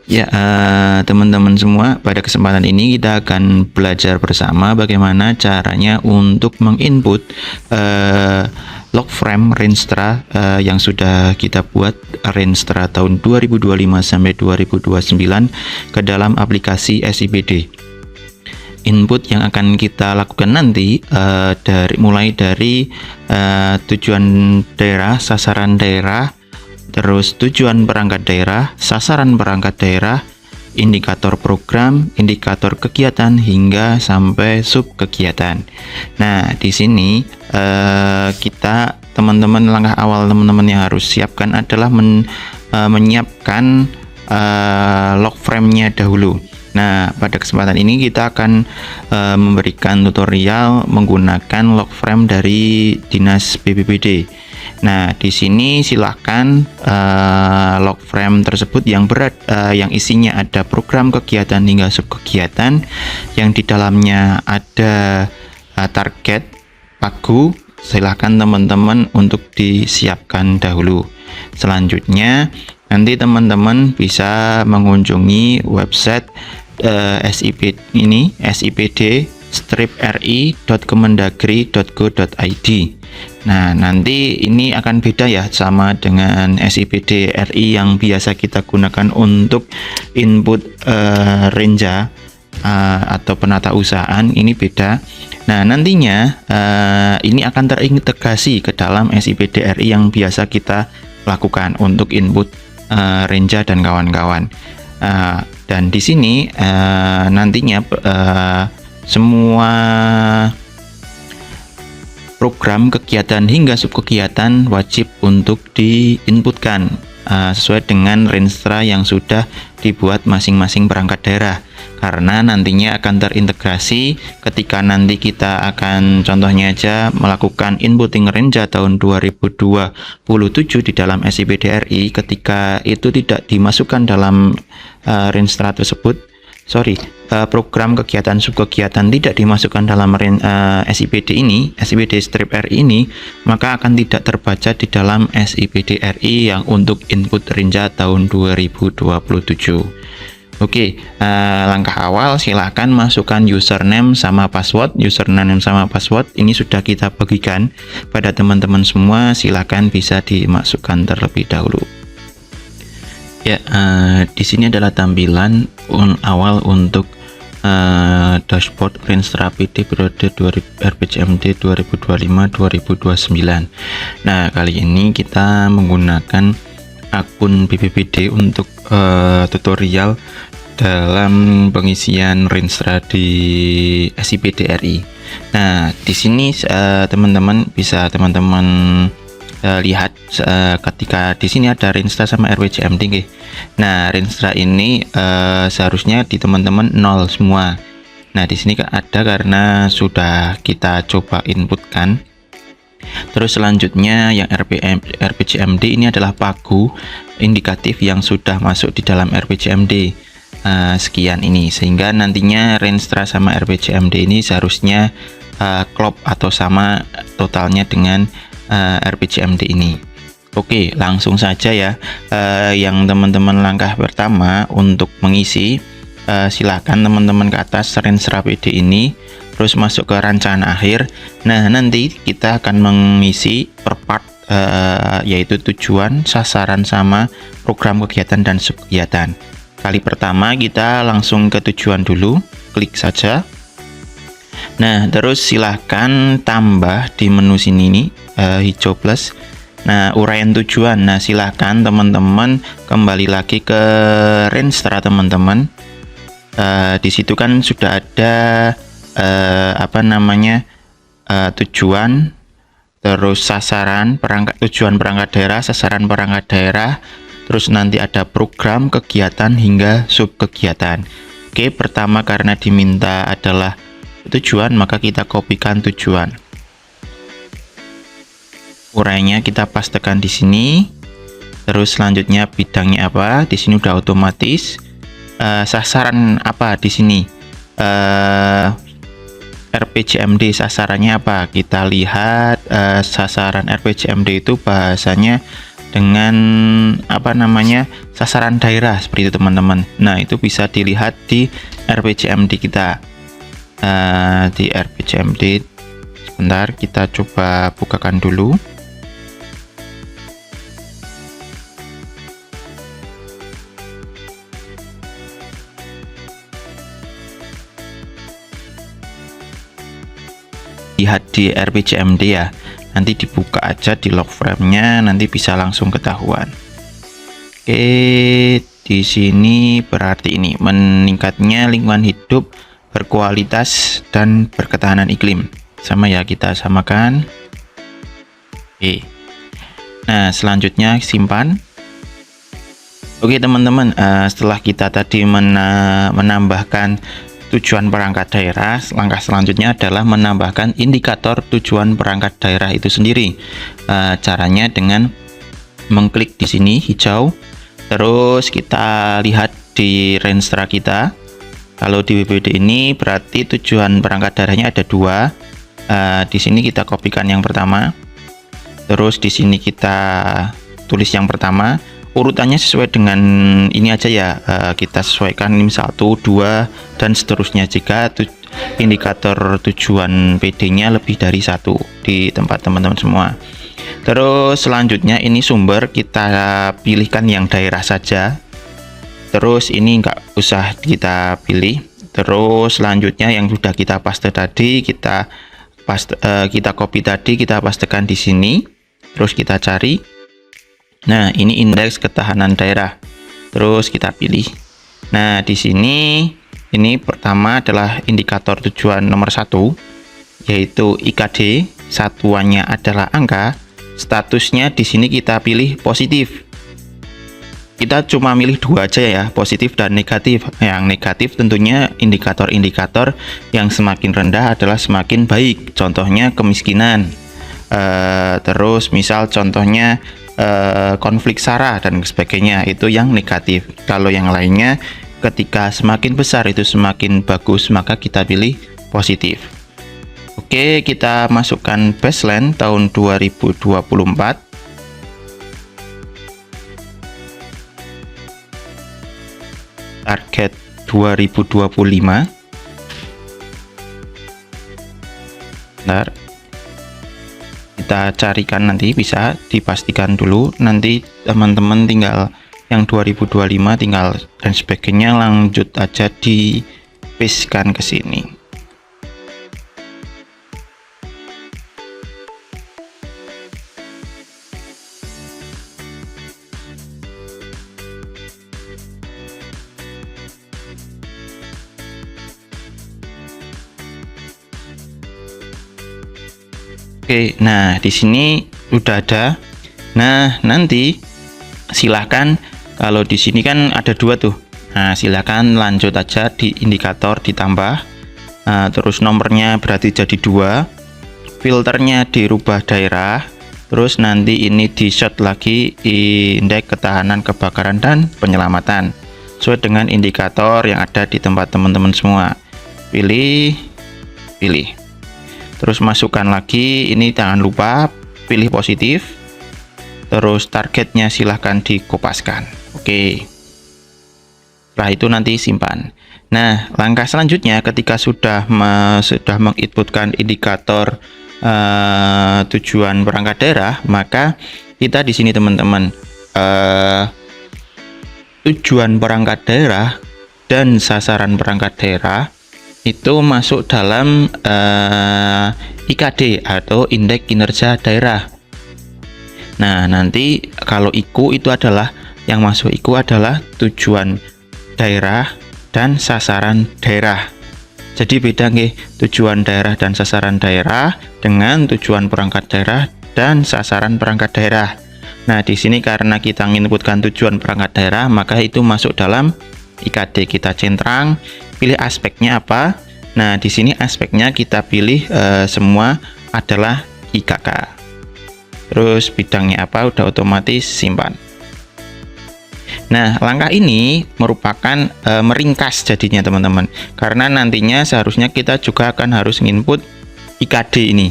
Ya, teman-teman semua, pada kesempatan ini kita akan belajar bersama bagaimana caranya untuk menginput log frame Renstra yang sudah kita buat Renstra tahun 2025 sampai 2029 ke dalam aplikasi SIPD. Input yang akan kita lakukan nanti mulai dari tujuan daerah, sasaran daerah, terus tujuan perangkat daerah, sasaran perangkat daerah, indikator program, indikator kegiatan, hingga sampai sub kegiatan. Nah, di sini kita langkah awal teman-teman yang harus siapkan adalah menyiapkan log frame-nya dahulu. Nah, pada kesempatan ini kita akan memberikan tutorial menggunakan log frame dari Dinas BPBD. Nah, di sini silahkan log frame tersebut yang isinya ada program kegiatan hingga subkegiatan, yang di dalamnya ada target pagu, silahkan teman-teman untuk disiapkan dahulu. Selanjutnya, nanti teman-teman bisa mengunjungi website sipd-ri.kemendagri.go.id. Nah, nanti ini akan beda ya sama dengan SIPD RI yang biasa kita gunakan untuk input renja atau penata usahaan. Ini beda. Nah, nantinya ini akan terintegrasi ke dalam SIPD RI yang biasa kita lakukan untuk input renja dan kawan-kawan. Dan di sini nantinya semua program kegiatan hingga subkegiatan wajib untuk diinputkan sesuai dengan Renstra yang sudah dibuat masing-masing perangkat daerah, karena nantinya akan terintegrasi ketika nanti kita akan contohnya aja melakukan inputting renja tahun 2027 di dalam SIPD RI. Ketika itu tidak dimasukkan dalam Renstra tersebut, program kegiatan subkegiatan tidak dimasukkan dalam SIPD strip RI ini, maka akan tidak terbaca di dalam SIPD RI yang untuk input renja tahun 2027. Oke, langkah awal silahkan masukkan username sama password. Username sama password ini sudah kita bagikan pada teman-teman semua, silahkan bisa dimasukkan terlebih dahulu. Ya, di sini adalah tampilan awal untuk dashboard Renstra PD periode RPJMD 2025-2029. Nah, kali ini kita menggunakan akun BPBD untuk tutorial dalam pengisian Renstra di SIPD RI. Nah, di sini teman-teman bisa lihat ketika di sini ada Renstra sama RPJMD. Nah, Renstra ini seharusnya di teman-teman 0 semua. Nah, di sini ada karena sudah kita coba inputkan. Terus selanjutnya yang RPJMD ini adalah pagu indikatif yang sudah masuk di dalam RPJMD sekian ini, sehingga nantinya Renstra sama RPJMD ini seharusnya klop atau sama totalnya dengan RPJMD ini. Oke, langsung saja ya. Yang teman-teman langkah pertama untuk mengisi, silakan teman-teman ke atas Renstra PD ini, terus masuk ke rancangan akhir. Nah, nanti kita akan mengisi per part, yaitu tujuan, sasaran, sama program kegiatan dan subkegiatan. Kali pertama kita langsung ke tujuan dulu, klik saja. Nah, terus silahkan tambah di menu sini nih, hijau plus. Nah, uraian tujuan. Nah, silahkan teman-teman kembali lagi ke Renstra teman-teman. Di situ kan sudah ada tujuan, terus sasaran tujuan perangkat daerah, sasaran perangkat daerah, terus nanti ada program kegiatan hingga subkegiatan. Oke, pertama karena diminta adalah tujuan, maka kita kopikan tujuan. Uraiannya kita pastekan di sini. Terus selanjutnya bidangnya apa? Di sini udah otomatis. Sasaran apa di sini? RPJMD sasarannya apa? Kita lihat sasaran RPJMD itu bahasanya dengan sasaran daerah seperti itu teman-teman. Nah, itu bisa dilihat di RPJMD kita. Di RPJMD sebentar, kita coba bukakan dulu. Lihat di RPJMD ya, nanti dibuka aja di log frame-nya, nanti bisa langsung ketahuan. Oke, di sini berarti ini meningkatnya lingkungan hidup berkualitas dan berketahanan iklim. Sama ya, kita samakan. Oke. Nah, selanjutnya simpan. Oke teman-teman, setelah kita tadi menambahkan tujuan perangkat daerah, langkah selanjutnya adalah menambahkan indikator tujuan perangkat daerah itu sendiri. Caranya dengan mengklik di sini hijau, terus kita lihat di Renstra kita. Kalau di BPD ini berarti tujuan perangkat daerahnya ada 2. Di sini kita kopikan yang pertama, terus di sini kita tulis yang pertama. Urutannya sesuai dengan ini aja ya, kita sesuaikan ini 1, 2 dan seterusnya jika indikator tujuan PD-nya lebih dari 1 di tempat teman-teman semua. Terus selanjutnya ini sumber kita pilihkan yang daerah saja. Terus ini nggak usah kita pilih. Terus selanjutnya yang sudah kita paste tadi, kita copy tadi, kita pastekan di sini. Terus kita cari. Nah, ini indeks ketahanan daerah. Terus kita pilih. Nah, di sini ini pertama adalah indikator tujuan nomor 1, yaitu IKD, satuannya adalah angka. Statusnya di sini kita pilih positif. Kita cuma milih 2 aja ya, positif dan negatif. Yang negatif tentunya indikator-indikator yang semakin rendah adalah semakin baik. Contohnya kemiskinan. Terus misal contohnya konflik SARA dan sebagainya, itu yang negatif. Kalau yang lainnya ketika semakin besar itu semakin bagus, maka kita pilih positif. Oke, kita masukkan baseline tahun 2024. Target 2025. Bentar, kita carikan, nanti bisa dipastikan dulu, nanti teman-teman tinggal yang 2025 tinggal dan sebagainya lanjut aja di pastekan ke sini. Oke, nah di sini udah ada. Nah, nanti silahkan, kalau di sini kan ada 2 tuh. Nah, silahkan lanjut aja di indikator ditambah. Terus nomornya berarti jadi 2. Filternya dirubah daerah. Terus nanti ini di shot lagi indeks ketahanan kebakaran dan penyelamatan sesuai dengan indikator yang ada di tempat teman-teman semua. Pilih. Terus masukkan lagi, ini jangan lupa pilih positif. Terus targetnya silahkan dikopaskan. Oke. Setelah itu nanti simpan. Nah, langkah selanjutnya ketika sudah menginputkan indikator tujuan perangkat daerah, maka kita di sini teman-teman, tujuan perangkat daerah dan sasaran perangkat daerah itu masuk dalam IKD atau indeks kinerja daerah. Nah, nanti kalau IKU itu adalah yang masuk IKU adalah tujuan daerah dan sasaran daerah. Jadi beda nggih, tujuan daerah dan sasaran daerah dengan tujuan perangkat daerah dan sasaran perangkat daerah. Nah, di sini karena kita menginputkan tujuan perangkat daerah, maka itu masuk dalam IKD. Kita centang, pilih aspeknya apa. Nah, di sini aspeknya kita pilih semua adalah IKK. Terus bidangnya apa, udah otomatis simpan. Nah, langkah ini merupakan meringkas jadinya teman-teman, karena nantinya seharusnya kita juga akan harus input IKD ini.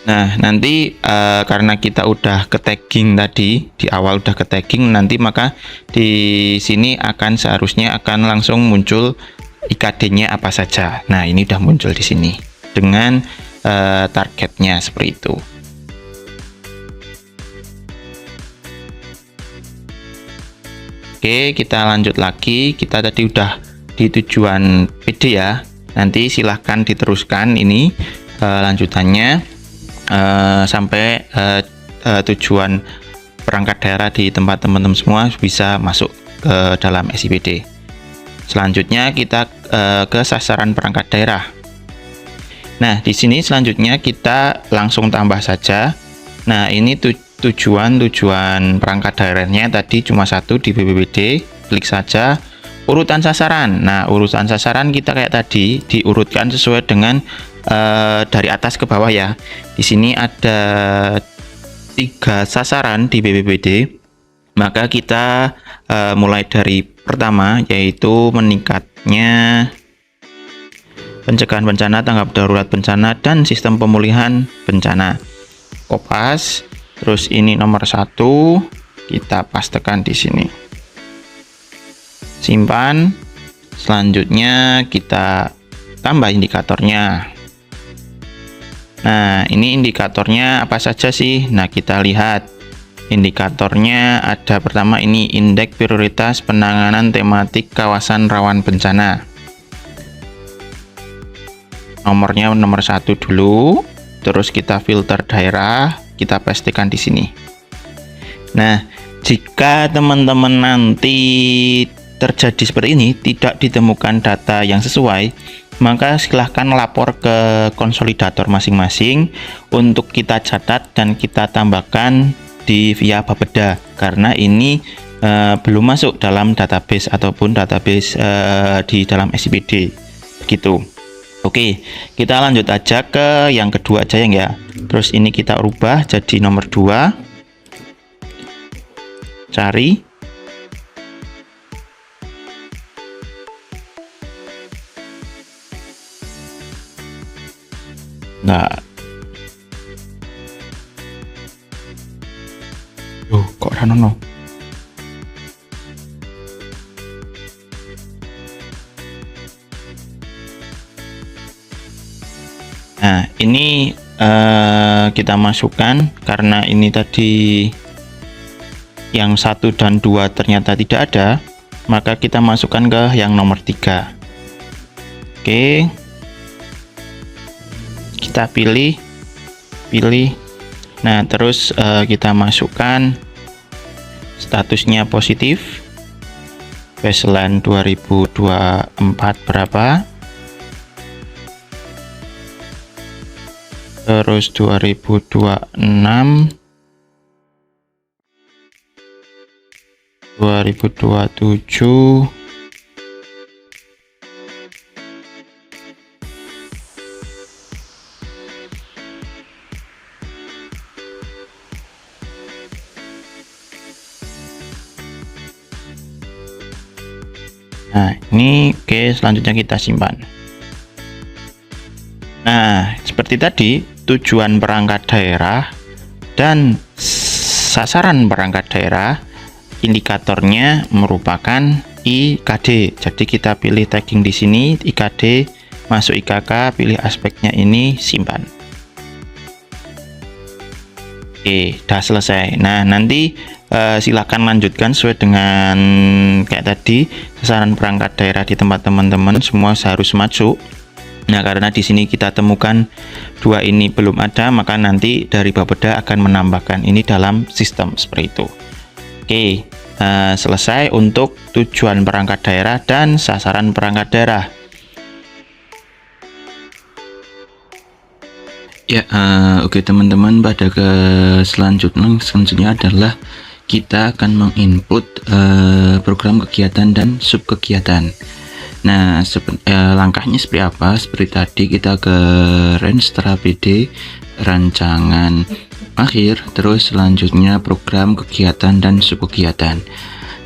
Nah, nanti karena kita udah ke tagging tadi, di awal udah ke tagging, nanti maka di sini seharusnya akan langsung muncul IKD-nya apa saja. Nah, ini udah muncul di sini dengan targetnya seperti itu. Oke, kita lanjut lagi. Kita tadi udah di tujuan PD ya. Nanti silahkan diteruskan ini lanjutannya sampai tujuan perangkat daerah di tempat teman-teman semua bisa masuk ke dalam SIPD. Selanjutnya kita ke sasaran perangkat daerah. Nah, di sini selanjutnya kita langsung tambah saja. Nah, ini tujuan perangkat daerahnya tadi cuma satu di BPBD. Klik saja urutan sasaran. Nah, urutan sasaran kita kayak tadi diurutkan sesuai dengan dari atas ke bawah ya. Di sini ada 3 sasaran di BPBD. Maka kita mulai dari pertama, yaitu meningkatnya pencegahan bencana, tanggap darurat bencana, dan sistem pemulihan bencana. Kopas. Terus ini nomor 1, kita pastekan di sini. Simpan. Selanjutnya kita tambah indikatornya. Nah, ini indikatornya apa saja sih? Nah, kita lihat indikatornya ada pertama ini indeks prioritas penanganan tematik kawasan rawan bencana. Nomornya nomor 1 dulu, terus kita filter daerah, kita pastikan di sini. Nah, jika teman-teman nanti terjadi seperti ini, tidak ditemukan data yang sesuai, maka silahkan lapor ke konsolidator masing-masing untuk kita catat dan kita tambahkan di via Bapeda, karena ini belum masuk dalam database ataupun database di dalam SIPD begitu. Oke, kita lanjut aja ke yang kedua aja ya. Terus ini kita rubah jadi nomor 2. Cari. Nah. Kok ranono? Nah, ini kita masukkan karena ini tadi yang 1 dan 2 ternyata tidak ada, maka kita masukkan ke yang nomor 3. Oke. Kita pilih. Nah, terus kita masukkan statusnya positif. Baseline 2024 berapa? Terus 2026, 2027, nah ini oke, selanjutnya kita simpan. Nah, seperti tadi tujuan perangkat daerah dan sasaran perangkat daerah, indikatornya merupakan IKD. Jadi kita pilih tagging di sini IKD, masuk IKK, pilih aspeknya ini, simpan. Oke, udah selesai. Nah, nanti silakan lanjutkan sesuai dengan kayak tadi, sasaran perangkat daerah di tempat teman-teman semua harus masuk. Nah, karena di sini kita temukan 2 ini belum ada, maka nanti dari Bapeda akan menambahkan ini dalam sistem seperti itu. Oke, selesai untuk tujuan perangkat daerah dan sasaran perangkat daerah. Ya, oke teman-teman, pada selanjutnya adalah kita akan menginput program kegiatan dan subkegiatan. Nah, langkahnya seperti apa? Seperti tadi kita ke Renstra PD, rancangan akhir, terus selanjutnya program kegiatan dan subkegiatan.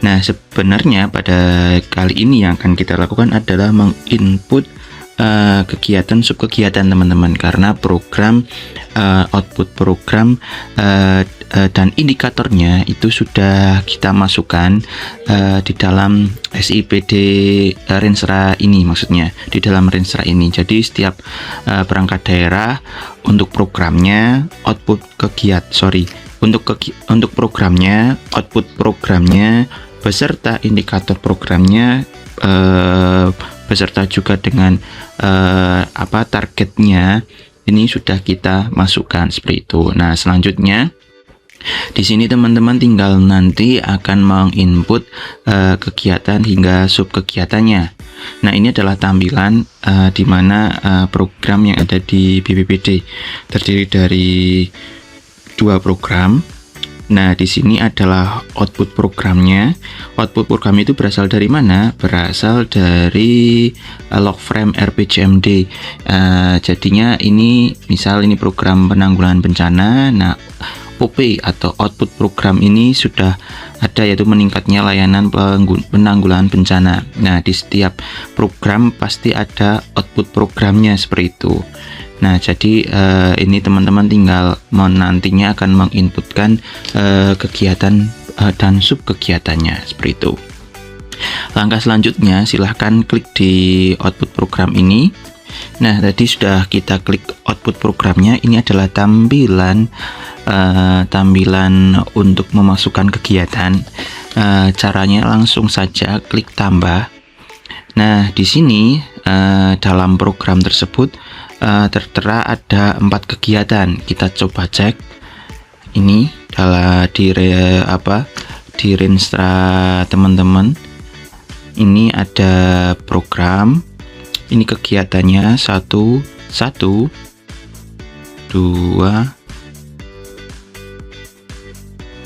Nah, sebenarnya pada kali ini yang akan kita lakukan adalah menginput kegiatan subkegiatan teman-teman, karena program output program dan indikatornya itu sudah kita masukkan di dalam SIPD Renstra ini, maksudnya di dalam Renstra ini. Jadi setiap perangkat daerah untuk programnya untuk programnya, output programnya beserta indikator programnya beserta juga dengan targetnya ini sudah kita masukkan seperti itu. Nah, selanjutnya di sini teman-teman tinggal nanti akan menginput kegiatan hingga subkegiatannya. Nah, ini adalah tampilan di mana program yang ada di BPPD terdiri dari 2 program. Nah, di sini adalah output programnya. Output program itu berasal dari mana? Berasal dari log frame RPJMD. Jadinya ini misal ini program penanggulangan bencana. Nah, OP atau output program ini sudah ada, yaitu meningkatnya layanan penanggulangan bencana. Nah, di setiap program pasti ada output programnya seperti itu. Nah, jadi ini teman-teman tinggal nantinya akan menginputkan kegiatan dan subkegiatannya seperti itu. Langkah selanjutnya silahkan klik di output program ini. Nah, tadi sudah kita klik output programnya. Ini adalah tampilan untuk memasukkan kegiatan. Caranya langsung saja klik tambah. Nah, di sini dalam program tersebut tertera ada 4 kegiatan. Kita coba cek ini di Renstra teman-teman. Ini ada program, ini kegiatannya 1, 2,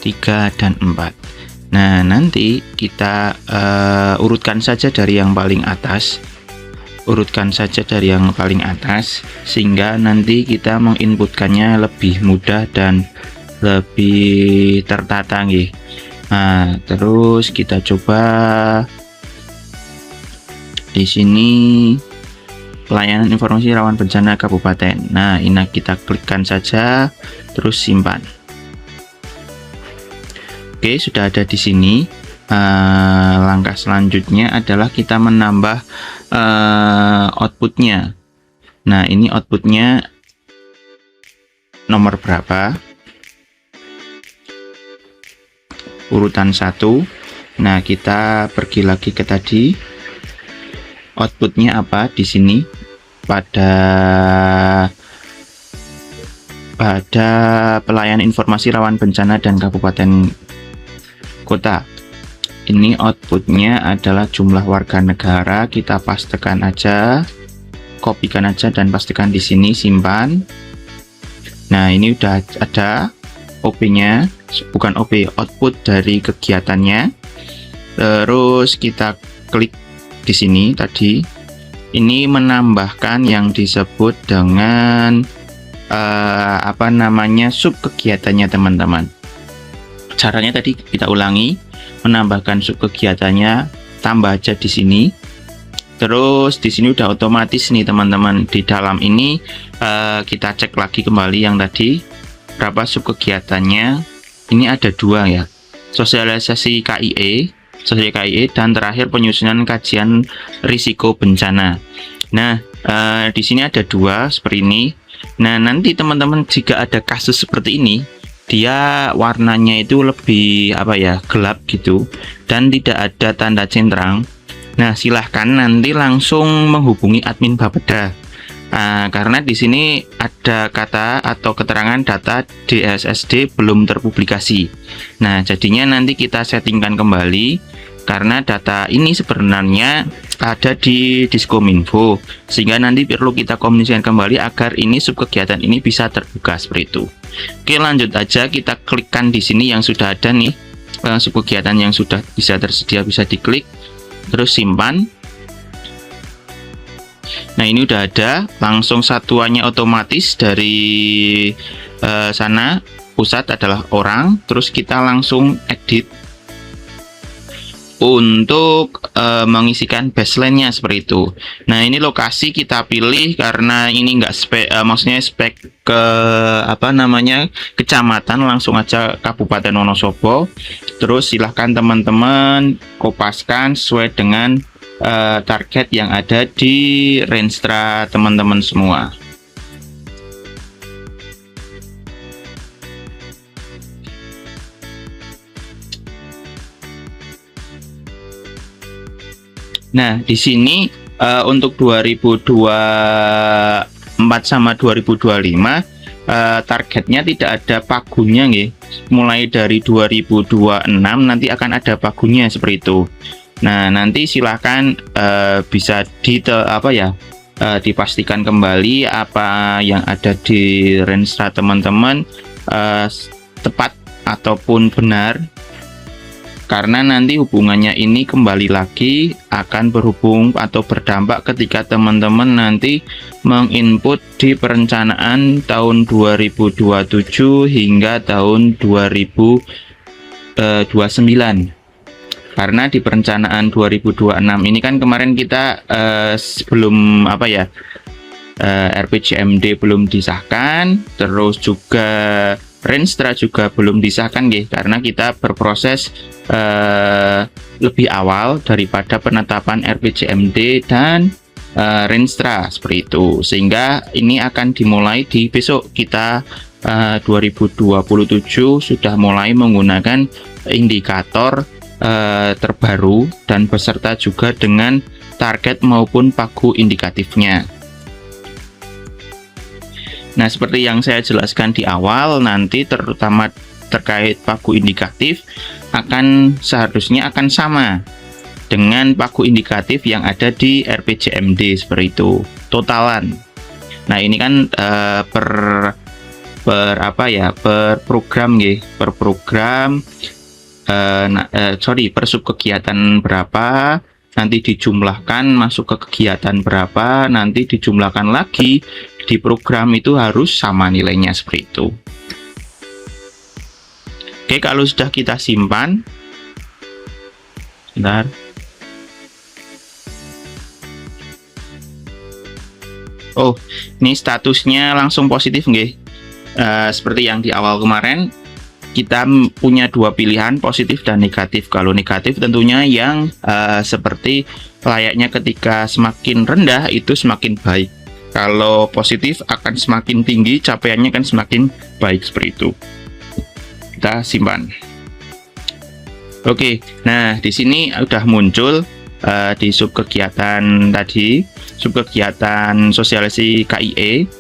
3, dan 4. Nah, nanti kita urutkan saja dari yang paling atas. Sehingga nanti kita menginputkannya lebih mudah dan lebih tertata nggih. Nah, terus kita coba di sini pelayanan informasi rawan bencana kabupaten. Nah, ini kita klikkan saja terus simpan. Oke, sudah ada di sini. Langkah selanjutnya adalah kita menambah outputnya. Nah, ini outputnya nomor berapa? Urutan 1. Nah, kita pergi lagi ke tadi. Outputnya apa di sini? Pada pelayanan informasi rawan bencana dan kabupaten kota. Ini outputnya adalah jumlah warga negara. Kita pastekan aja, kopikan aja dan pastikan di sini, simpan. Nah, ini udah ada OP-nya, bukan OP, output dari kegiatannya. Terus kita klik di sini tadi. Ini menambahkan yang disebut dengan subkegiatannya teman-teman. Caranya tadi kita ulangi. Menambahkan subkegiatannya, tambah aja di sini. Terus di sini udah otomatis nih teman-teman. Di dalam ini kita cek lagi kembali yang tadi berapa subkegiatannya. Ini ada 2 ya. Sosialisasi KIE dan terakhir penyusunan kajian risiko bencana. Nah, di sini ada 2 seperti ini. Nah, nanti teman-teman jika ada kasus seperti ini, dia warnanya itu lebih gelap gitu dan tidak ada tanda centang. Nah, silahkan nanti langsung menghubungi admin Bapeda karena di sini ada kata atau keterangan data DSSD belum terpublikasi. Nah, jadinya nanti kita settingkan kembali karena data ini sebenarnya ada di Diskominfo, sehingga nanti perlu kita komunikasikan kembali agar ini subkegiatan ini bisa terbuka seperti itu. Oke, lanjut aja, kita klikkan di sini yang sudah ada nih subkegiatan yang sudah bisa tersedia, bisa diklik terus simpan. Nah, ini udah ada, langsung satuannya otomatis dari sana. Pusat adalah orang, terus kita langsung edit. untuk mengisikan baseline-nya seperti itu. Nah, ini lokasi kita pilih karena ini enggak maksudnya spek ke kecamatan, langsung aja Kabupaten Wonosobo. Terus silahkan teman-teman kopaskan sesuai dengan target yang ada di Renstra teman-teman semua. Nah, di sini untuk 2024 sama 2025 targetnya tidak ada pagunya nggih. Mulai dari 2026 nanti akan ada pagunya seperti itu. Nah, nanti silahkan bisa dipastikan kembali apa yang ada di Renstra teman-teman tepat ataupun benar, karena nanti hubungannya ini kembali lagi akan berhubung atau berdampak ketika teman-teman nanti menginput di perencanaan tahun 2027 hingga tahun 2029. Karena di perencanaan 2026 ini kan kemarin kita sebelum RPJMD belum disahkan, terus juga Renstra juga belum disahkan nggih, karena kita berproses lebih awal daripada penetapan RPJMD dan Renstra seperti itu, sehingga ini akan dimulai di besok kita 2027 sudah mulai menggunakan indikator terbaru dan beserta juga dengan target maupun pagu indikatifnya. Nah, seperti yang saya jelaskan di awal, nanti terutama terkait pagu indikatif seharusnya akan sama dengan pagu indikatif yang ada di RPJMD seperti itu, totalan. Nah, ini kan per program nggih, per program per sub kegiatan berapa, nanti dijumlahkan masuk ke kegiatan berapa, nanti dijumlahkan lagi di program, itu harus sama nilainya seperti itu. Oke, kalau sudah kita simpan, sebentar. Oh, ini statusnya langsung positif nggih. Seperti yang di awal kemarin, kita punya dua pilihan, positif dan negatif. Kalau negatif tentunya yang seperti layaknya ketika semakin rendah itu semakin baik. Kalau positif akan semakin tinggi, capaiannya kan semakin baik seperti itu. Kita simpan. Oke, nah di sini udah muncul di sub kegiatan tadi, sub kegiatan sosialisasi KIE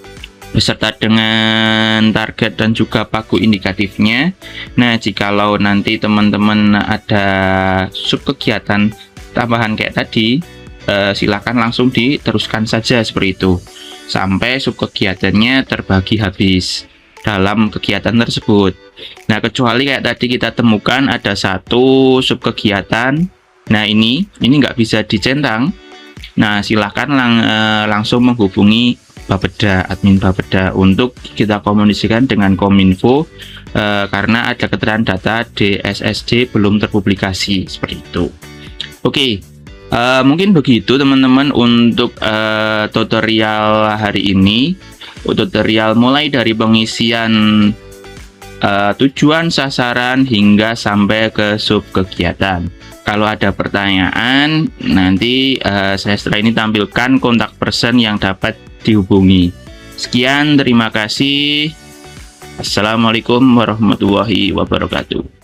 beserta dengan target dan juga pagu indikatifnya. Nah, jikalau nanti teman-teman ada sub kegiatan tambahan kayak tadi, silakan langsung diteruskan saja seperti itu sampai sub kegiatannya terbagi habis dalam kegiatan tersebut. Nah, kecuali kayak tadi kita temukan ada satu sub kegiatan, nah ini nggak bisa dicentang. Nah, silahkan langsung menghubungi Bapeda, admin Bapeda, untuk kita komunikasikan dengan Kominfo karena ada keterangan data DSSD belum terpublikasi seperti itu. Oke. Mungkin begitu teman-teman untuk tutorial hari ini. Tutorial mulai dari pengisian tujuan, sasaran, hingga sampai ke sub kegiatan. Kalau ada pertanyaan, nanti saya setelah ini tampilkan kontak person yang dapat dihubungi. Sekian, terima kasih. Assalamualaikum warahmatullahi wabarakatuh.